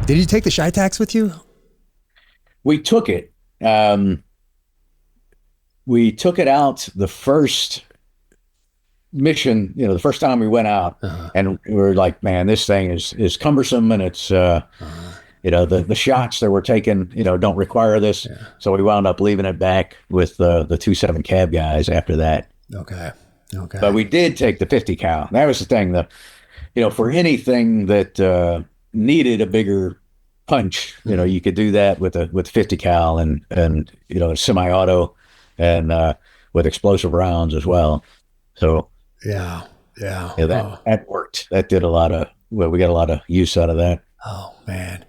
Did you take the shy tax with you? We took it. We took it out the first mission, the first time we went out, Uh-huh. and we were like, man, this thing is cumbersome, and it's Uh-huh. the shots that we're taking, don't require this. Yeah. So we wound up leaving it back with the 27 cab guys after that. Okay. Okay. But we did take the 50 cal. That was the thing. For anything that needed a bigger punch, you could do that with 50 cal and semi-auto and with explosive rounds as well. So Yeah. Yeah. yeah, that worked. That did we got a lot of use out of that. Oh man.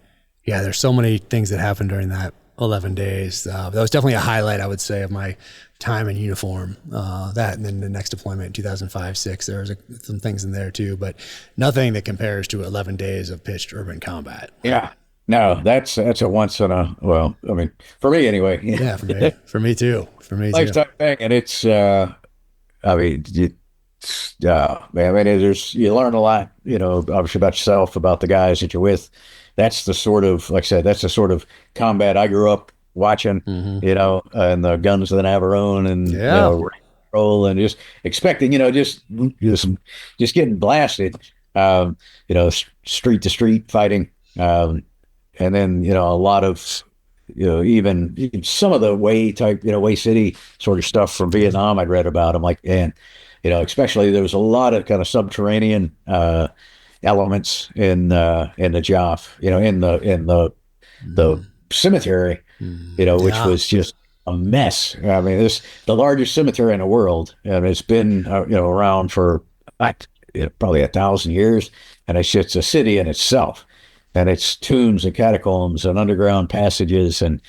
Yeah. There's so many things that happened during that 11 days. That was definitely a highlight, I would say, of my time in uniform. That, and then the next deployment in 2005, 6, there was some things in there too, but nothing that compares to 11 days of pitched urban combat. Yeah. No, that's a once in a, well, I mean, for me anyway. Yeah, for me too. For me too. Lifetime thing. And it's, I mean, man, I mean, you learn a lot, obviously about yourself, about the guys that you're with. That's the sort of, like I said, that's the sort of combat I grew up watching, and the guns of the Navarone and, Yeah. roll and just expecting, just getting blasted, street to street fighting. And then, a lot of, even some of the Way City sort of stuff from Vietnam I'd read about. I'm like, man, especially there was a lot of kind of subterranean elements in the Najaf, in the cemetery, which Yeah. was just a mess. I mean, it's the largest cemetery in the world, and it's been around for probably 1,000 years, and it's just a city in itself, and it's tombs and catacombs and underground passages, and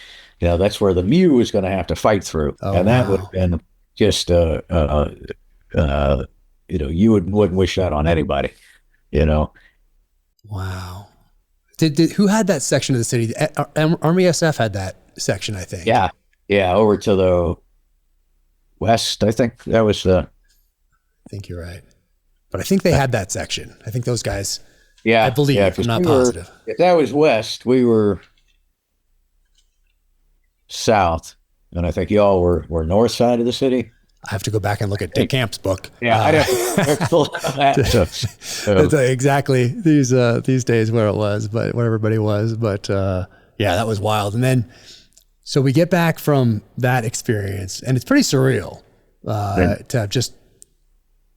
that's where the Mew was going to have to fight through, Oh, and that would wow. have been just you wouldn't wish that on anybody, Wow. Who had that section of the city? Army SF had that section, I think. Yeah, yeah, over to the west. I think that was the. I think you're right. But I think they had that section. I think those guys, Yeah, I believe, yeah. I'm Because not positive. if that was west, we were south, and I think y'all were north side of the city. I have to go back and look at Dick Camp's book. Yeah, I'd have to pull that. That's exactly these days where it was, but where everybody was. But yeah, that was wild. And then, so we get back from that experience, and it's pretty surreal to have just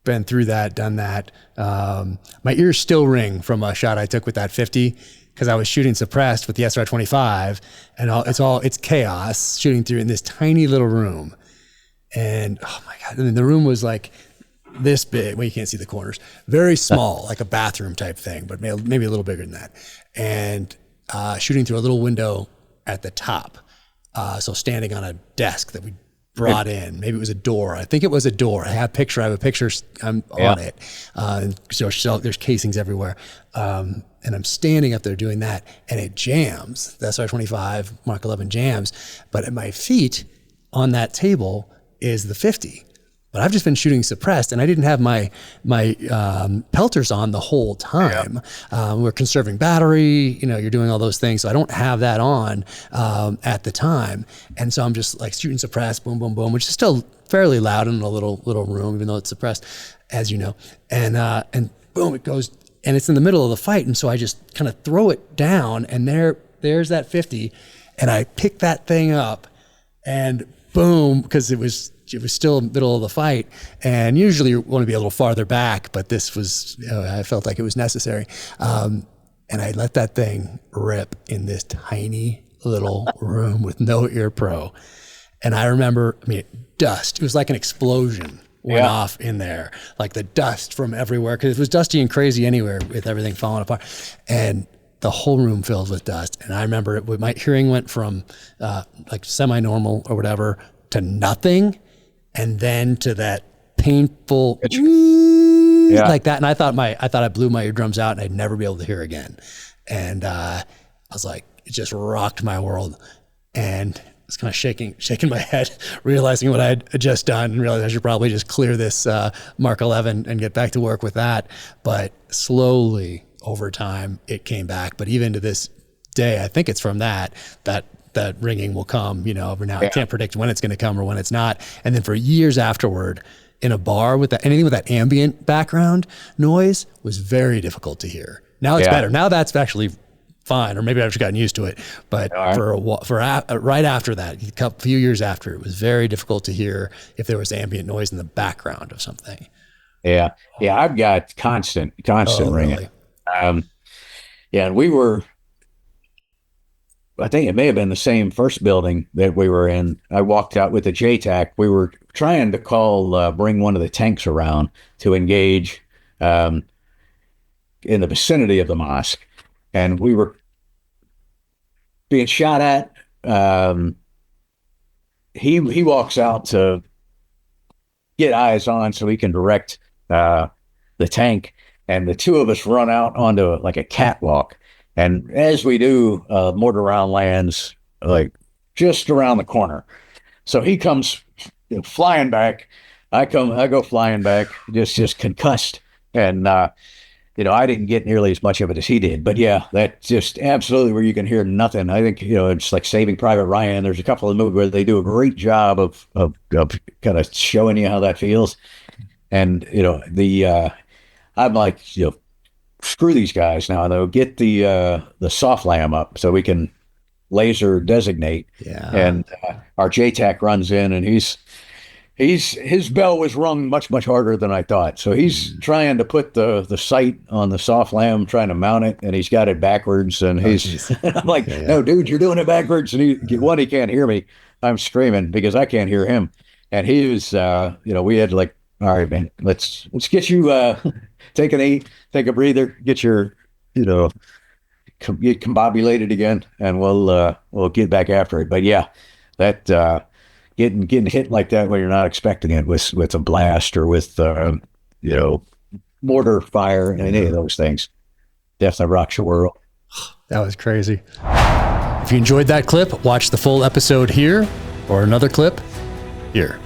been through that, done that. My ears still ring from a shot I took with that 50 because I was shooting suppressed with the SR-25, and it's chaos shooting through in this tiny little room. And oh my God, and the room was like this big. Well, you can't see the corners. Very small, like a bathroom type thing, but maybe a little bigger than that. And shooting through a little window at the top. So standing on a desk that we brought in. Maybe it was a door. I think it was a door. I have a picture. I'm on it. So there's casings everywhere. And I'm standing up there doing that, and it jams. The SR-25 Mark 11 jams. But at my feet on that table is the 50. But I've just been shooting suppressed, and I didn't have my pelters on the whole time. We're conserving battery, you're doing all those things. So I don't have that on at the time. And so I'm just like shooting suppressed, boom, boom, boom, which is still fairly loud in a little room, even though it's suppressed, as you know. And boom, it goes, and it's in the middle of the fight. And so I just kind of throw it down, and there's that 50. And I pick that thing up, and boom, because it was still middle of the fight, and usually you want to be a little farther back, but this was, I felt like it was necessary. And I let that thing rip in this tiny little room with no ear pro. And I remember, dust, it was like an explosion went off in there, like the dust from everywhere, because it was dusty and crazy anywhere with everything falling apart. And the whole room filled with dust. And I remember my hearing went from like semi-normal or whatever to nothing, and then to that painful like that. And I thought I blew my eardrums out, and I'd never be able to hear again. And I was like, it just rocked my world. And I was kind of shaking my head, realizing what I had just done, and realized I should probably just clear this Mark 11 and get back to work with that. But slowly over time, it came back. But even to this day, I think it's from that ringing will come, you know, every now. I can't predict when it's going to come or when it's not. And then for years afterward in a bar with anything with that ambient background noise was very difficult to hear. Now it's better. Now that's actually fine, or maybe I've just gotten used to it. But right after that, a few years after, it was very difficult to hear if there was ambient noise in the background of something. Yeah. I've got constant ringing. Really? And we were, I think it may have been the same first building that we were in. I walked out with the JTAC. We were trying to bring one of the tanks around to engage in the vicinity of the mosque. And we were being shot at. He walks out to get eyes on so he can direct the tank. And the two of us run out onto like a catwalk. And as we do, mortar round lands like just around the corner. So he comes flying back. I go flying back, just concussed. And, I didn't get nearly as much of it as he did. But yeah, that's just absolutely where you can hear nothing. I think, it's like Saving Private Ryan. There's a couple of movies where they do a great job of kind of showing you how that feels. And, I'm like, screw these guys now, though. Get the soft lamb up so we can laser designate. Yeah. And our JTAC runs in, and his bell was rung much, much harder than I thought. So he's trying to put the sight on the soft lamb, trying to mount it, and he's got it backwards. And I'm like, no, dude, you're doing it backwards. And he can't hear me. I'm screaming because I can't hear him. And he was, we had like, all right, man, let's get you take a breather, get your, get combobulated again, and we'll get back after it. But yeah, that getting hit like that when you're not expecting it with a blast or with mortar fire and any of those things definitely rocks your world. That was crazy. If you enjoyed that clip, watch the full episode here or another clip here.